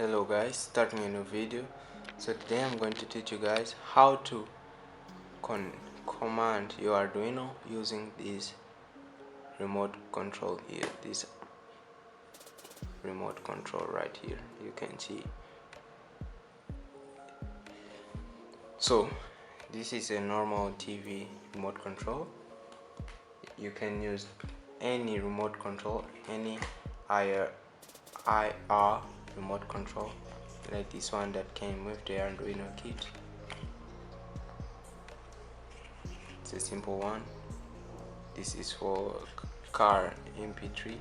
Hello guys, starting a new video. So today I'm going to teach you guys how to command your Arduino using this remote control here. This remote control right here, you can see. So this is a normal TV remote control. You can use any remote control, any IR remote control, like this one that came with the Arduino kit. It's a simple one. This is for car MP3.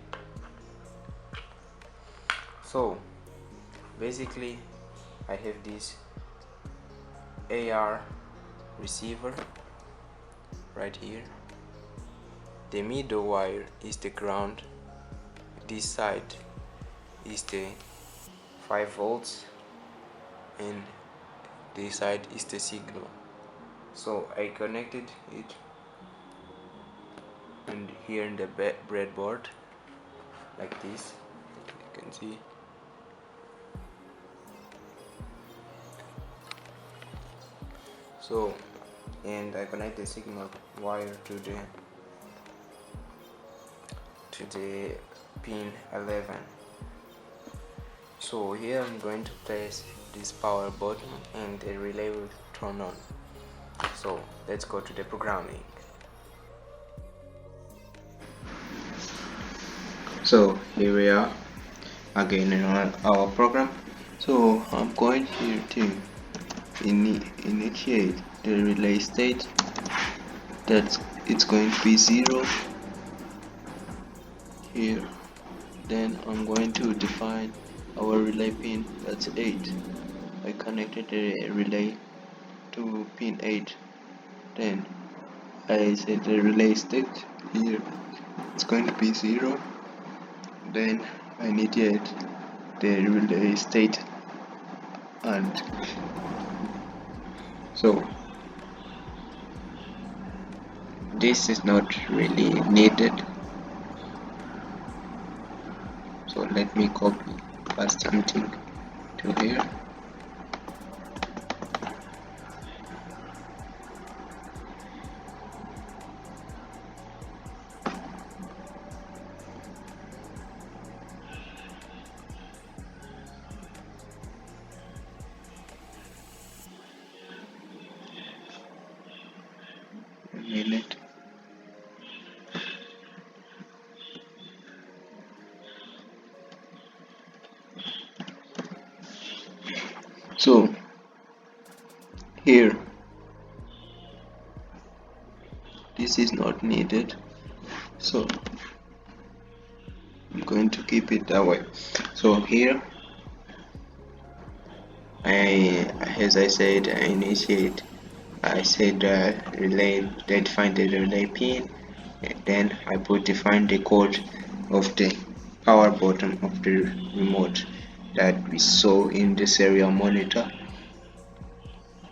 So basically I have this AR receiver right here. The middle wire is the ground, this side is the 5 volts, and this side is the signal. So I connected it and here in the breadboard like this, you can see. So, and I connect the signal wire to the pin 11. So here I'm going to place this power button and the relay will turn on. So let's go to the programming. So here we are again in our program. So I'm going here to initiate the relay state. That it's going to be 0 here. Then I'm going to define our relay pin, that's 8. I connected the relay to pin 8. Then I set the relay state here, it's going to be 0. Then I initiate the relay state, and so this is not really needed. So let me copy paste something to here. A minute. So here this is not needed, so I'm going to keep it that way. So here as I said, I said relay, define the relay pin, and then I define the code of the power button of the remote that we saw in the serial monitor.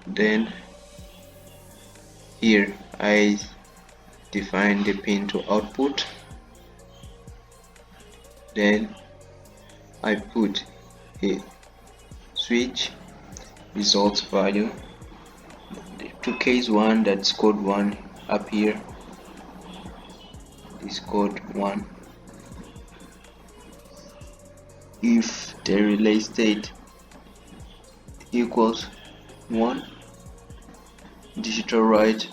Then here I define the pin to output. Then I put a switch results value to case 1, that's code 1 up here, is code 1. If the relay state equals 1, digital write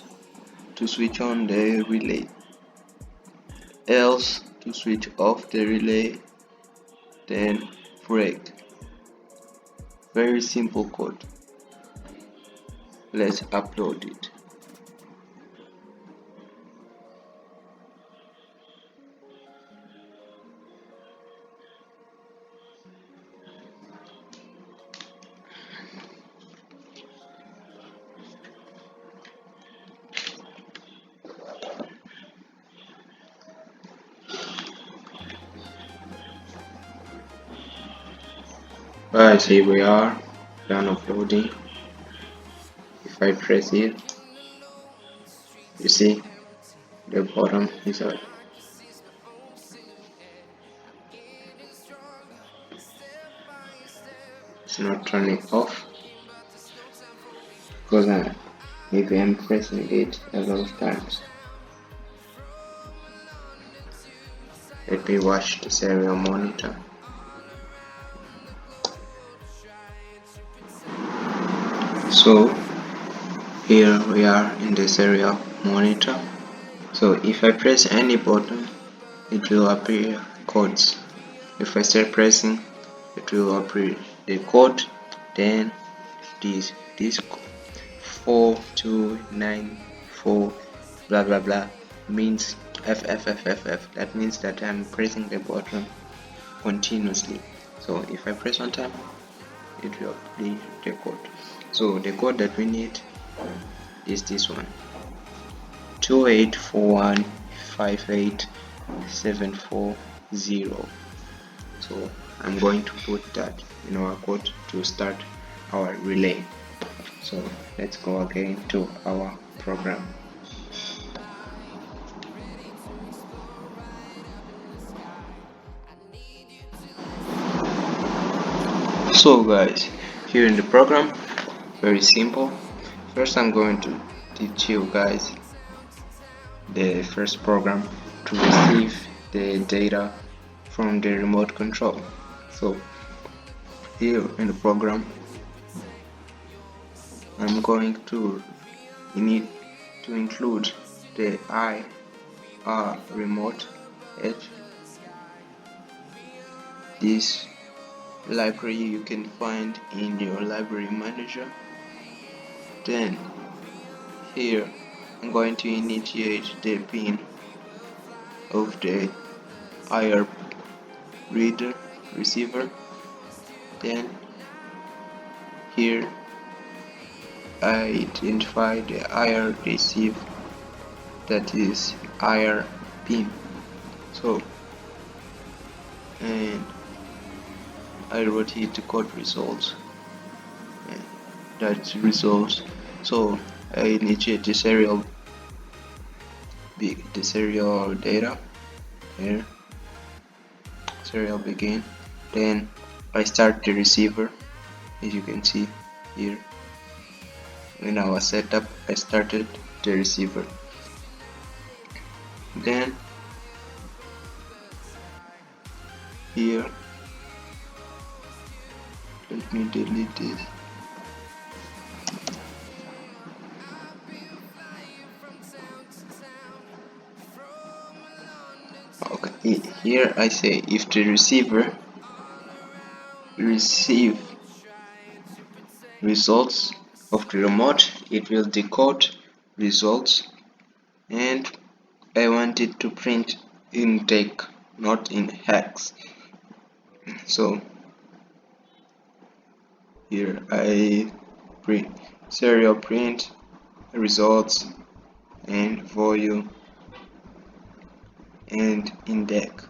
to switch on the relay, else to switch off the relay, then break. Very simple code. Let's upload it. Guys, here we are, done uploading. If I press here, you see the bottom is up. it's not turning off because maybe I'm pressing it a lot of times. Let me watch the serial monitor. So here we are in the serial monitor. So if I press any button, it will appear codes. If I start pressing, it will appear the code, then this 4294 blah blah blah means FFFFF. That means that I'm pressing the button continuously. So if I press one time, it will play the code. So the code that we need is this one: 284158740. So I'm going to put that in our code to start our relay. So let's go again to our program. So guys, here in the program, very simple. First I'm going to teach you guys the first program to receive the data from the remote control. So here in the program, I'm going to need to include the IR remote edge. This library you can find in your library manager. Then here I'm going to initiate the pin of the IR reader receiver. Then here I identify the IR receive, that is IR pin. So and I rotate the code results, and that's results. So I initiate the serial data here, serial begin. Then I start the receiver, as you can see here. In our setup, I started the receiver. Then here, let me delete this. Okay, here I say if the receiver receive results of the remote, it will decode results, and I want it to print in dec, not in hex. So here I print serial print results and volume and index,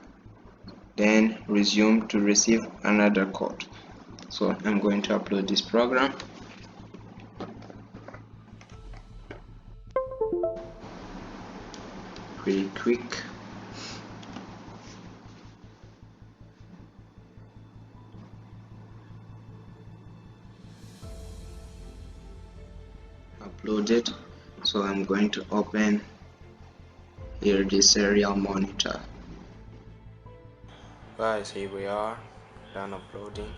then resume to receive another code. So I'm going to upload this program. Pretty quick. Uploaded. So I'm going to open here the serial monitor. Guys, here we are, done uploading.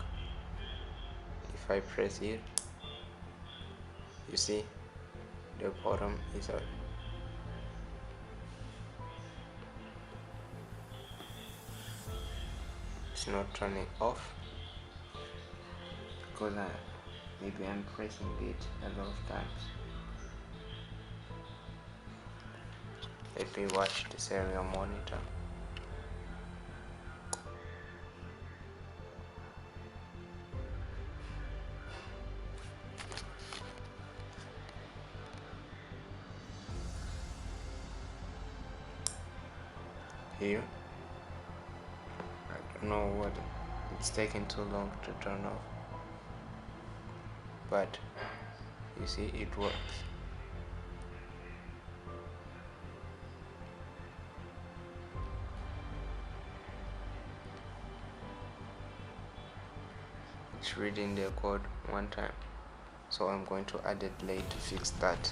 If I press here, you see the bottom is out. It's not turning off because maybe I'm pressing it a lot of times. Let me watch the serial monitor. Here, I don't know what it's taking too long to turn off, but you see it works. it's reading the code one time. So I'm going to add a delay to fix that,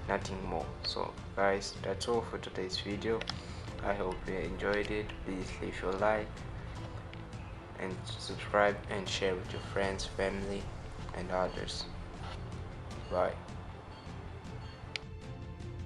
nothing more. So guys, that's all for today's video. I hope you enjoyed it. Please leave your like and subscribe and share with your friends, family and others. Bye.